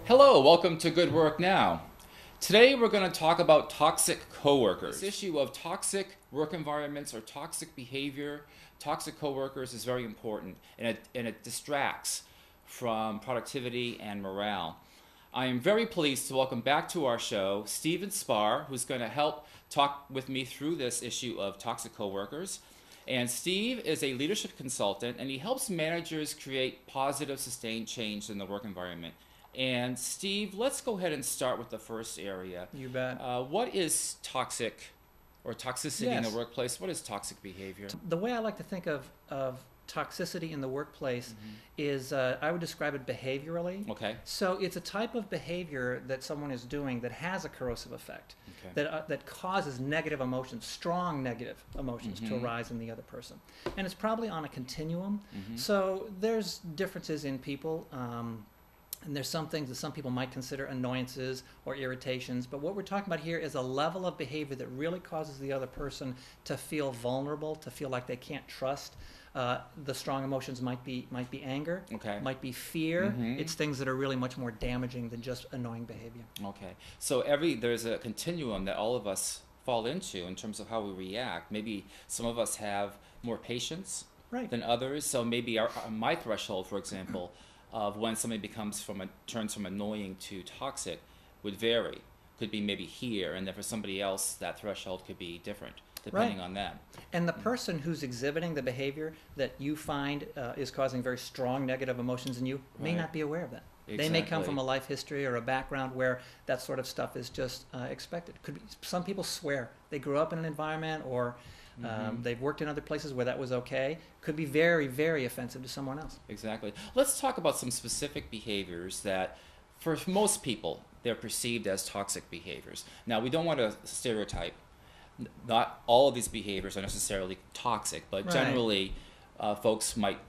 Hello, welcome to Good Work Now. Today we're going to talk about toxic coworkers. This issue of toxic work environments or toxic behavior, toxic coworkers is very important, and it distracts from productivity and morale. I am very pleased to welcome back to our show Steve Sphar, who's going to help talk with me through this issue of toxic coworkers. And Steve is a leadership consultant, and he helps managers create positive, sustained change in the work environment. And Steve, let's go ahead and start with the first area. You bet. What is toxic or toxicity in the workplace? What is toxic behavior? The way I like to think of toxicity in the workplace is, I would describe it behaviorally. Okay. So it's a type of behavior that someone is doing that has a corrosive effect, that causes negative emotions, strong negative emotions to arise in the other person. And it's probably on a continuum. So there's differences in people. And there's some things that some people might consider annoyances or irritations, but what we're talking about here is a level of behavior that really causes the other person to feel vulnerable, to feel like they can't trust. The strong emotions might be anger, might be fear. It's things that are really much more damaging than just annoying behavior. Okay, so there's a continuum that all of us fall into in terms of how we react. Maybe some of us have more patience than others, so maybe my threshold, for example, of when somebody turns from annoying to toxic would vary. Could be maybe here, and then for somebody else that threshold could be different depending on them. And the person who's exhibiting the behavior that you find is causing very strong negative emotions in you may not be aware of that. They may come from a life history or a background where that sort of stuff is just expected. Could be, some people swear they grew up in an environment or they've worked in other places where that was okay. Could be very, very offensive to someone else. Exactly. Let's talk about some specific behaviors that, for most people, they're perceived as toxic behaviors. Now, we don't want to stereotype. Not all of these behaviors are necessarily toxic, but generally, folks might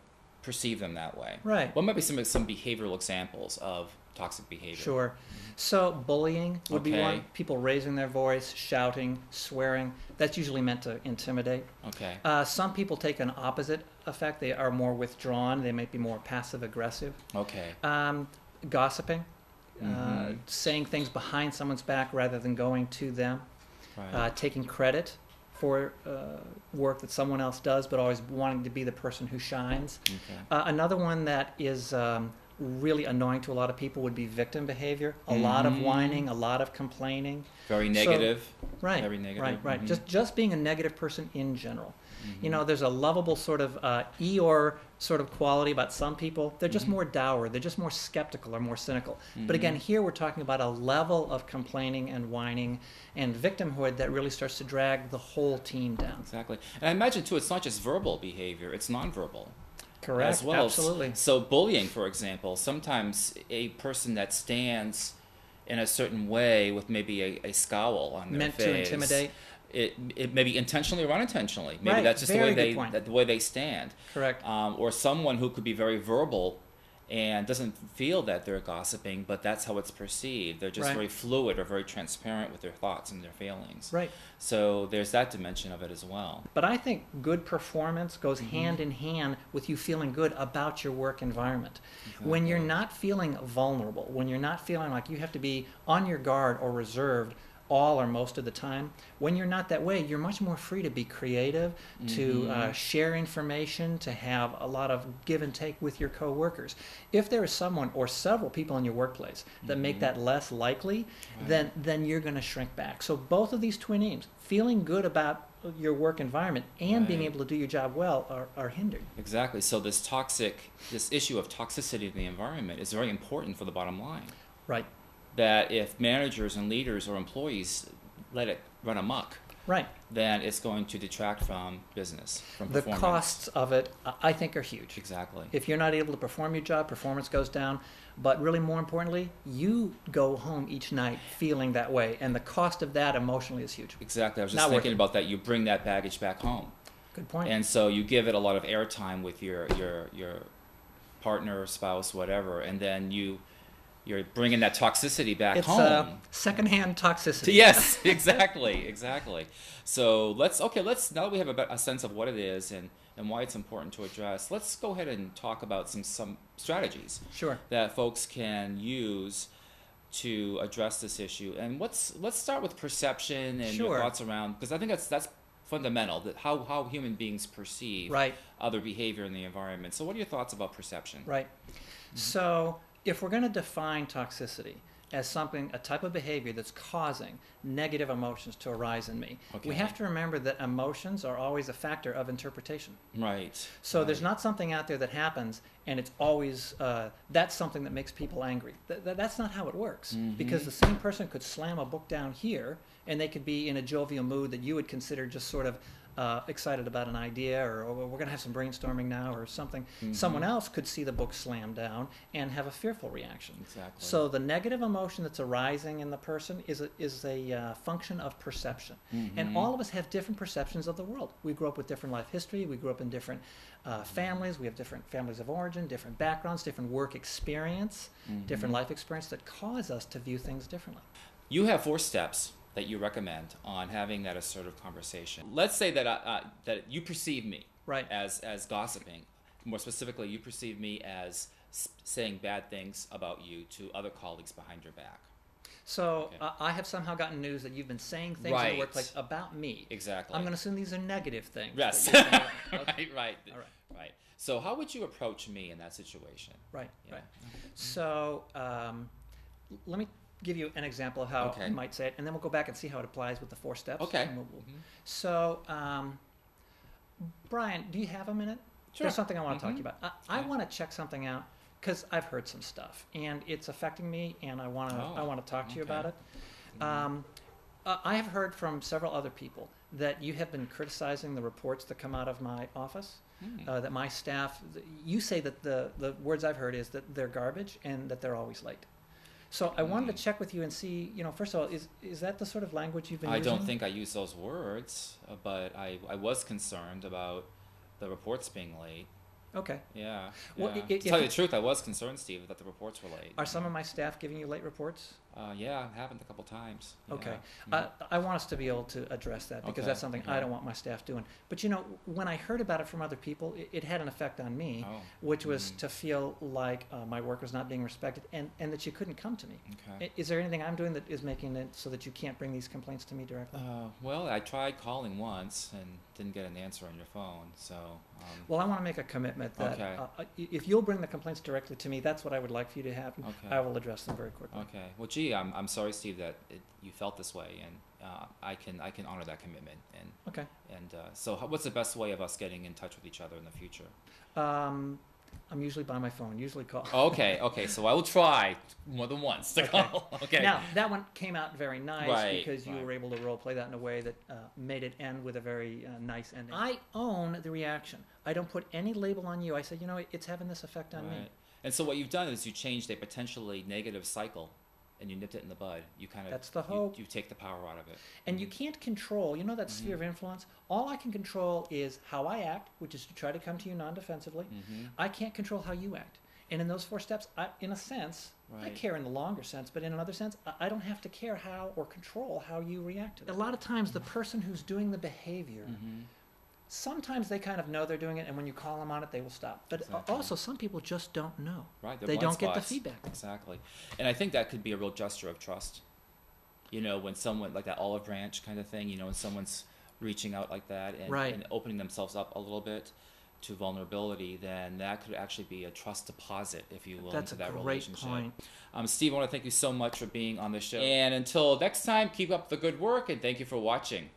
perceive them that way. What might be some behavioral examples of toxic behavior? Sure. So bullying would be one. People raising their voice, shouting, swearing. That's usually meant to intimidate. Some people take an opposite effect. They are more withdrawn. They might be more passive-aggressive. Gossiping, saying things behind someone's back rather than going to them. Taking credit for work that someone else does, but always wanting to be the person who shines. Another one that is really annoying to a lot of people would be victim behavior. A lot of whining, a lot of complaining. Very negative. Very negative. Just being a negative person in general. You know, there's a lovable sort of Eeyore sort of quality about some people. They're just more dour. They're just more skeptical or more cynical. But again, here we're talking about a level of complaining and whining and victimhood that really starts to drag the whole team down. Exactly. And I imagine, too, it's not just verbal behavior. It's nonverbal. Correct. As well. Absolutely. So bullying, for example, sometimes a person that stands in a certain way with maybe a scowl on their face. Meant to intimidate. It may be intentionally or unintentionally. Maybe that's just the way they stand. Correct. Or someone who could be very verbal and doesn't feel that they're gossiping, but that's how it's perceived. They're just very fluid or very transparent with their thoughts and their feelings. So there's that dimension of it as well. But I think good performance goes hand in hand with you feeling good about your work environment. When you're not feeling vulnerable, when you're not feeling like you have to be on your guard or reserved all or most of the time, when you're not that way, you're much more free to be creative, to share information, to have a lot of give and take with your coworkers. If there is someone or several people in your workplace that make that less likely, then you're going to shrink back. So both of these twin aims, feeling good about your work environment and being able to do your job well, are hindered. Exactly. So this issue of toxicity in the environment is very important for the bottom line. That if managers and leaders or employees let it run amok, then it's going to detract from business, from performance. The costs of it, I think, are huge. Exactly. If you're not able to perform your job, performance goes down. But really more importantly, you go home each night feeling that way, and the cost of that emotionally is huge. Exactly. I was just thinking about that. You bring that baggage back home. Good point. And so you give it a lot of airtime with your partner, spouse, whatever, and then you're bringing that toxicity back home. It's secondhand toxicity. Yes, exactly. So now that we have a sense of what it is and why it's important to address, let's go ahead and talk about some strategies that folks can use to address this issue. And let's start with perception and your Sure. thoughts around, because I think that's fundamental, that how human beings perceive Right. other behavior in the environment. So what are your thoughts about perception? Right. So if we're going to define toxicity as something, a type of behavior that's causing negative emotions to arise in me, Okay. we have to remember that emotions are always a factor of interpretation. Right. So there's not something out there that happens and it's always, that's something that makes people angry. That's not how it works. Because the same person could slam a book down here and they could be in a jovial mood that you would consider just sort of excited about an idea, or we're going to have some brainstorming now or something. Someone else could see the book slam down and have a fearful reaction. Exactly. So the negative emotion that's arising in the person is a function of perception. And all of us have different perceptions of the world. We grew up with different life history. We grew up in different families. We have different families of origin, different backgrounds, different work experience, different life experience that cause us to view things differently. You have 4 steps that you recommend on having that assertive conversation. Let's say that that you perceive me Right. as gossiping. More specifically, you perceive me as saying bad things about you to other colleagues behind your back. So Okay. I have somehow gotten news that you've been saying things in Right. the workplace about me. Exactly. I'm going to assume these are negative things. Yes. that you're saying. Okay. Right. All right. Right. So how would you approach me in that situation? Right. Yeah. Right. So let me give you an example of how Okay. I might say it, and then we'll go back and see how it applies with the 4 steps. Okay. And So, Brian, do you have a minute? Sure. There's something I want to talk to you about. I Okay. want to check something out because I've heard some stuff, and it's affecting me, and I want to talk to you okay. about it. I have heard from several other people that you have been criticizing the reports that come out of my office. That my staff, you say that the words I've heard is that they're garbage and that they're always late. So I wanted to check with you and see, first of all, is that the sort of language you've been using? I don't think I use those words, but I was concerned about the reports being late. Okay. Yeah. Well, yeah. if to tell you you- the truth, I was concerned, Steve, that the reports were late. Are some of my staff giving you late reports? Yeah, it happened a couple times. Yeah. Okay. Mhm. I want us to be able to address that because Okay, that's something I okay. don't want my staff doing. But when I heard about it from other people, it had an effect on me, Oh, which was to feel like my work was not being respected and that you couldn't come to me. Okay. Is there anything I'm doing that is making it so that you can't bring these complaints to me directly? Well, I tried calling once and didn't get an answer on your phone, so. Well, I want to make a commitment that Okay. If you'll bring the complaints directly to me, that's what I would like for you to have. Okay. I will address them very quickly. Okay. Well, gee, I'm sorry, Steve, that you felt this way, and I can honor that commitment. And Okay. so, what's the best way of us getting in touch with each other in the future? I'm usually by my phone, usually call. Okay. Okay. So I will try more than once to Okay. call. Okay. Now, that one came out very nice Right, because you right. were able to role play that in a way that made it end with a very nice ending. I own the reaction. I don't put any label on you. I say, it's having this effect on me. Right. And so what you've done is you changed a potentially negative cycle, and you nipped it in the bud. You kind of That's the hope. You take the power out of it. And you can't control, that sphere of influence. All I can control is how I act, which is to try to come to you non-defensively. I can't control how you act. And in those 4 steps, in a sense, I Right. care in the longer sense, but in another sense, I don't have to care how or control how you react to it. A lot of times, the person who's doing the behavior, sometimes they kind of know they're doing it, and when you call them on it, they will stop. But Exactly. also, some people just don't know. Right. They blind don't get the spots. feedback. Exactly. And I think that could be a real gesture of trust. When someone, like that olive branch kind of thing, when someone's reaching out like that and, Right. and opening themselves up a little bit to vulnerability, then that could actually be a trust deposit, if you will, That's into a that great relationship. point. Steve, I want to thank you so much for being on the show. And until next time, keep up the good work, and thank you for watching.